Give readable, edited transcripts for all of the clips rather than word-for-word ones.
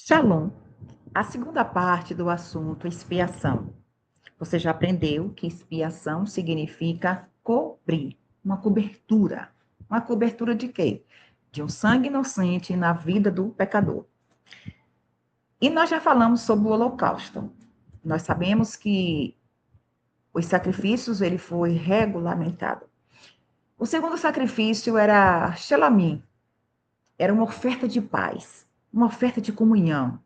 Shalom. A segunda parte do assunto expiação. Você já aprendeu que expiação significa cobrir, uma cobertura. Uma cobertura de quê? De um sangue inocente na vida do pecador. E nós já falamos sobre o holocausto. Nós sabemos que os sacrifícios ele foi regulamentado. O segundo sacrifício era Shelamim. Era uma oferta de paz, uma oferta de comunhão.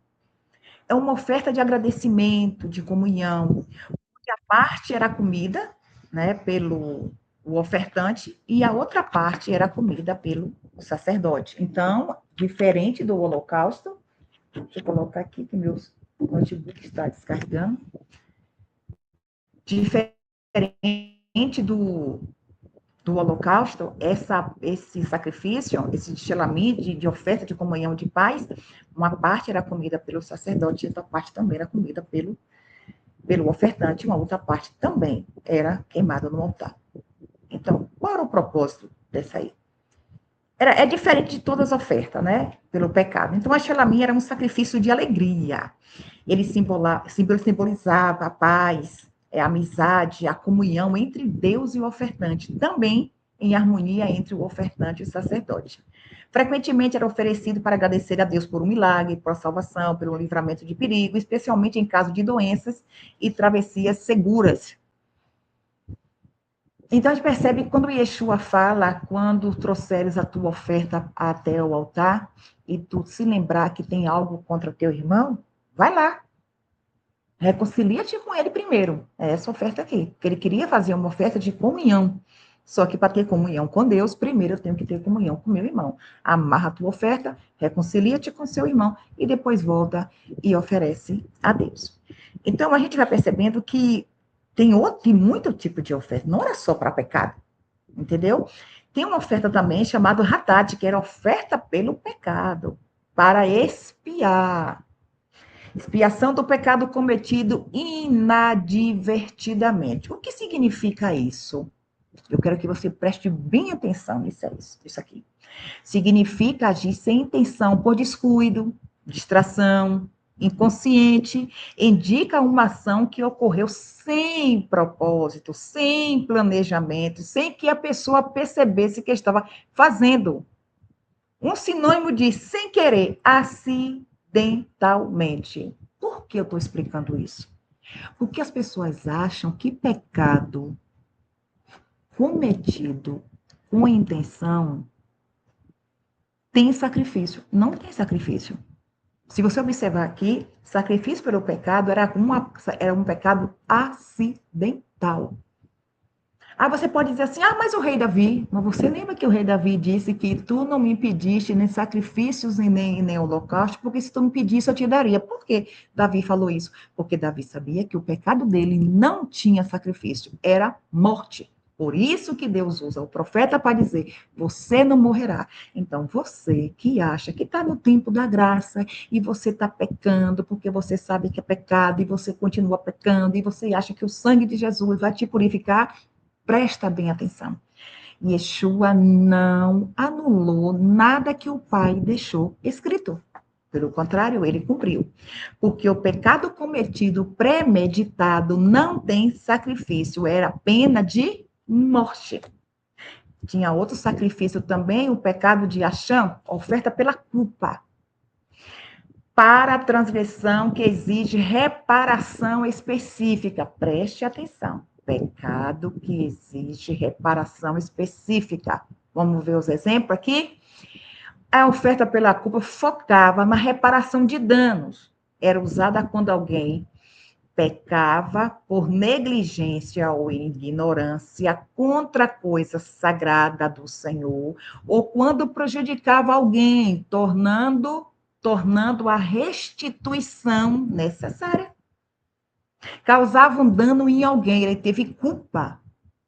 É uma oferta de agradecimento, de comunhão. A parte era comida, né, pelo o ofertante, e a outra parte era comida pelo sacerdote. Então, diferente do holocausto, deixa eu colocar aqui que meu notebook está descarregando, diferente do holocausto, esse sacrifício, esse shelamim de oferta de comunhão de paz, uma parte era comida pelo sacerdote e outra parte também era comida pelo ofertante, uma outra parte também era queimada no altar. Então, qual era o propósito dessa aí? É diferente de todas as ofertas, né? Pelo pecado. Então, a Shelamim era um sacrifício de alegria. Ele simbolizava a paz, a amizade, a comunhão entre Deus e o ofertante. Também em harmonia entre o ofertante e o sacerdote. Frequentemente era oferecido para agradecer a Deus por um milagre, por salvação, pelo livramento de perigo, especialmente em caso de doenças e travessias seguras. Então a gente percebe que quando Yeshua fala, quando trouxeres a tua oferta até o altar, e tu se lembrar que tem algo contra teu irmão, vai lá. Reconcilia-te com ele primeiro. É essa oferta aqui. Porque ele queria fazer uma oferta de comunhão. Só que para ter comunhão com Deus, primeiro eu tenho que ter comunhão com meu irmão. Amarra a tua oferta, reconcilia-te com seu irmão e depois volta e oferece a Deus. Então a gente vai percebendo que tem muito tipo de oferta, não era só para pecado, entendeu? Tem uma oferta também chamada Hatat, que era oferta pelo pecado, para expiar. Expiação do pecado cometido inadvertidamente. O que significa isso? Eu quero que você preste bem atenção nisso aqui. Significa agir sem intenção, por descuido, distração, inconsciente, indica uma ação que ocorreu sem propósito, sem planejamento, sem que a pessoa percebesse que estava fazendo. Um sinônimo de sem querer, acidentalmente. Por que eu estou explicando isso? Porque as pessoas acham que pecado cometido com intenção tem sacrifício. Não tem sacrifício. Se você observar aqui, sacrifício pelo pecado era um pecado acidental. Ah, você pode dizer assim, mas o rei Davi, mas você lembra que o rei Davi disse que tu não me pediste nem sacrifícios e nem holocausto, porque se tu me pedisse eu te daria. Por que Davi falou isso? Porque Davi sabia que o pecado dele não tinha sacrifício, era morte. Por isso que Deus usa o profeta para dizer, você não morrerá. Então, você que acha que está no tempo da graça e você está pecando porque você sabe que é pecado e você continua pecando e você acha que o sangue de Jesus vai te purificar, presta bem atenção. Yeshua não anulou nada que o Pai deixou escrito. Pelo contrário, ele cumpriu. Porque o pecado cometido premeditado não tem sacrifício, era pena de morte. Tinha outro sacrifício também, o pecado de Achã, oferta pela culpa. Para a transgressão que exige reparação específica. Preste atenção. Pecado que exige reparação específica. Vamos ver os exemplos aqui? A oferta pela culpa focava na reparação de danos. Era usada quando alguém pecava por negligência ou ignorância contra a coisa sagrada do Senhor, ou quando prejudicava alguém, tornando a restituição necessária. Causava um dano em alguém, ele teve culpa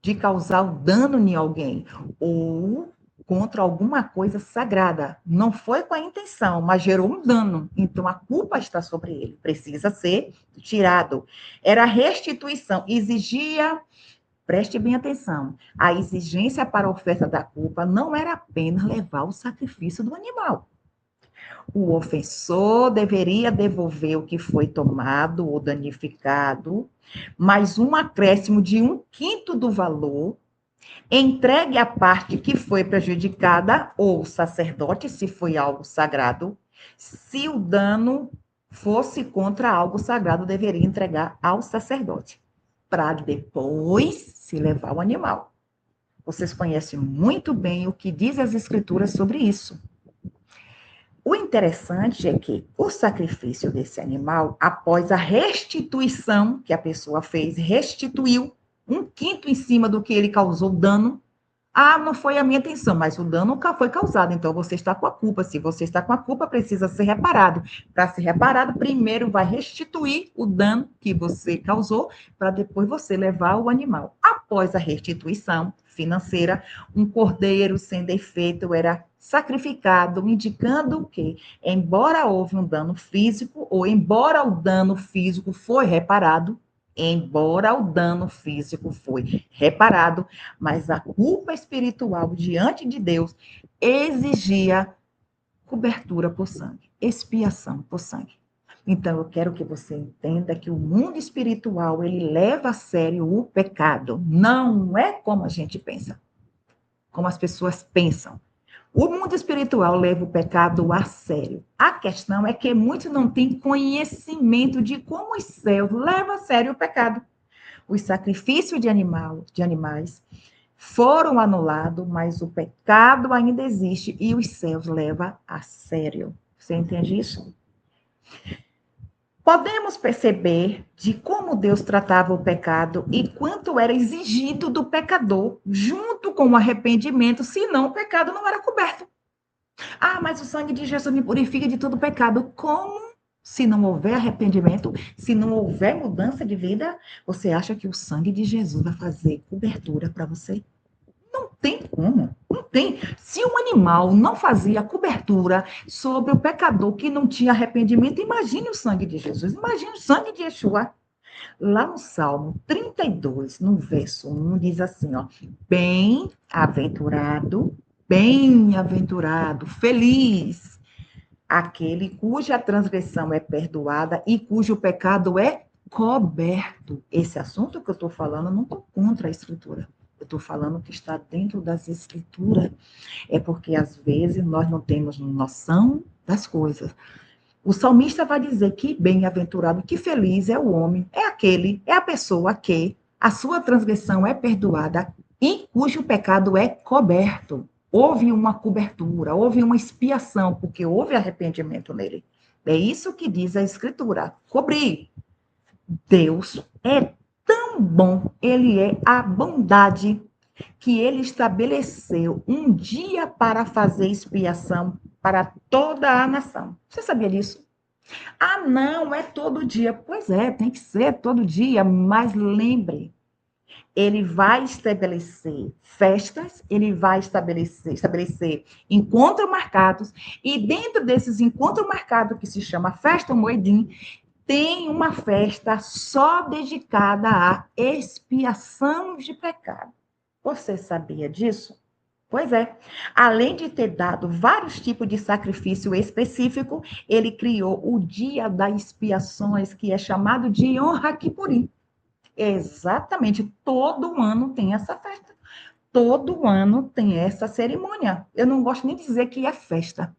de causar o dano em alguém, ou contra alguma coisa sagrada. Não foi com a intenção, mas gerou um dano. Então, a culpa está sobre ele. Precisa ser tirado. Era restituição. Exigia, preste bem atenção, a exigência para a oferta da culpa não era apenas levar o sacrifício do animal. O ofensor deveria devolver o que foi tomado ou danificado, mais um acréscimo de 1/5 do valor, entregue a parte que foi prejudicada, ou o sacerdote, se foi algo sagrado. Se o dano fosse contra algo sagrado, deveria entregar ao sacerdote, para depois se levar o animal. Vocês conhecem muito bem o que diz as escrituras sobre isso. O interessante é que o sacrifício desse animal, após a restituição que a pessoa fez, restituiu 1/5 em cima do que ele causou dano. Ah, não foi a minha intenção, mas o dano foi causado, então você está com a culpa. Se você está com a culpa, precisa ser reparado. Para ser reparado, primeiro vai restituir o dano que você causou, para depois você levar o animal. Após a restituição financeira, um cordeiro sem defeito era sacrificado, indicando que, embora houve um dano físico, ou embora o dano físico foi reparado, mas a culpa espiritual diante de Deus exigia cobertura por sangue, expiação por sangue. Então, eu quero que você entenda que o mundo espiritual, ele leva a sério o pecado. Não é como a gente pensa, como as pessoas pensam. O mundo espiritual leva o pecado a sério. A questão é que muitos não têm conhecimento de como os céus levam a sério o pecado. Os sacrifícios de animais foram anulados, mas o pecado ainda existe e os céus levam a sério. Você entende isso? Podemos perceber de como Deus tratava o pecado e quanto era exigido do pecador, junto com o arrependimento, senão o pecado não era coberto. Ah, mas o sangue de Jesus me purifica de todo pecado. Como? Se não houver arrependimento, se não houver mudança de vida, você acha que o sangue de Jesus vai fazer cobertura para você? Não tem como, não tem. Se um animal não fazia cobertura sobre o pecador que não tinha arrependimento, imagine o sangue de Jesus, imagine o sangue de Yeshua. Lá no Salmo 32, no verso 1, diz assim, ó: bem-aventurado, feliz, aquele cuja transgressão é perdoada e cujo pecado é coberto. Esse assunto que eu estou falando, eu não estou contra a Escritura. Eu estou falando que está dentro das Escrituras. É porque, às vezes, nós não temos noção das coisas. O salmista vai dizer que bem-aventurado, que feliz é o homem, é aquele, é a pessoa que a sua transgressão é perdoada e cujo pecado é coberto. Houve uma cobertura, houve uma expiação, porque houve arrependimento nele. É isso que diz a Escritura, cobrir. Deus é tão bom, ele é a bondade, que ele estabeleceu um dia para fazer expiação para toda a nação. Você sabia disso? Ah, não, é todo dia. Pois é, tem que ser todo dia, mas lembre, ele vai estabelecer festas, ele vai estabelecer encontros marcados, e dentro desses encontros marcados, que se chama Festa Moedim, tem uma festa só dedicada à expiação de pecado. Você sabia disso? Pois é. Além de ter dado vários tipos de sacrifício específico, ele criou o Dia das Expiações, que é chamado de Yom Kippurim. Exatamente. Todo ano tem essa festa. Todo ano tem essa cerimônia. Eu não gosto nem de dizer que é festa,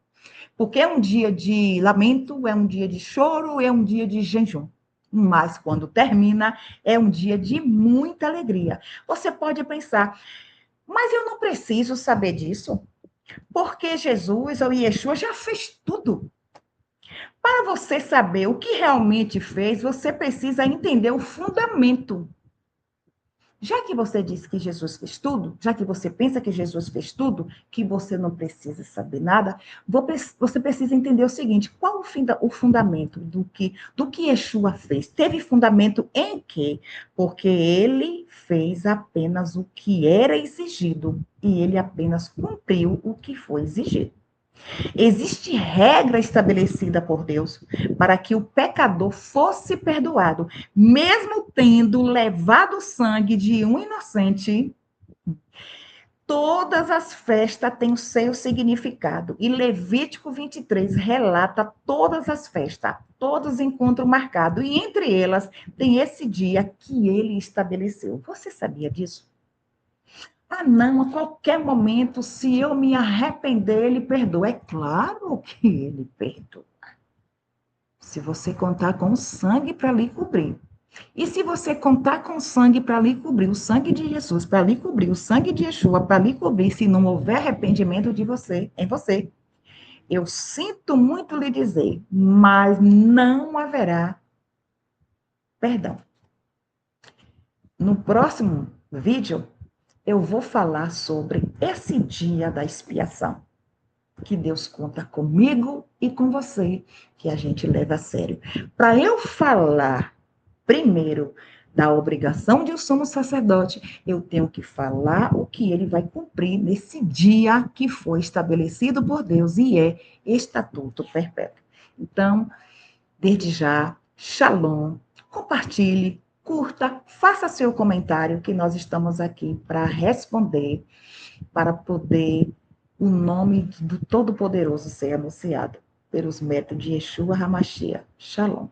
porque é um dia de lamento, é um dia de choro, é um dia de jejum. Mas quando termina, é um dia de muita alegria. Você pode pensar, mas eu não preciso saber disso, porque Jesus ou Yeshua já fez tudo. Para você saber o que realmente fez, você precisa entender o fundamento. Já que você disse que Jesus fez tudo, já que você pensa que Jesus fez tudo, que você não precisa saber nada, você precisa entender o seguinte: qual o fundamento do que Yeshua fez? Teve fundamento em quê? Porque ele fez apenas o que era exigido e ele apenas cumpriu o que foi exigido. Existe regra estabelecida por Deus para que o pecador fosse perdoado, mesmo tendo levado o sangue de um inocente. Todas as festas têm o seu significado. E Levítico 23 relata todas as festas, todos os encontros marcados. E entre elas tem esse dia que ele estabeleceu. Você sabia disso? Ah, não, a qualquer momento, se eu me arrepender, ele perdoa. É claro que ele perdoa. Se você contar com o sangue para lhe cobrir. E se você contar com o sangue para lhe cobrir, o sangue de Jesus para lhe cobrir, o sangue de Yeshua para lhe cobrir, se não houver arrependimento de você, em você, eu sinto muito lhe dizer, mas não haverá perdão. No próximo vídeo, eu vou falar sobre esse dia da expiação, que Deus conta comigo e com você, que a gente leva a sério. Para eu falar primeiro da obrigação de um sumo sacerdote, eu tenho que falar o que ele vai cumprir nesse dia que foi estabelecido por Deus e é estatuto perpétuo. Então, desde já, shalom, compartilhe, curta, faça seu comentário, que nós estamos aqui para responder, para poder o nome do Todo-Poderoso ser anunciado pelos métodos de Yeshua HaMashiach. Shalom.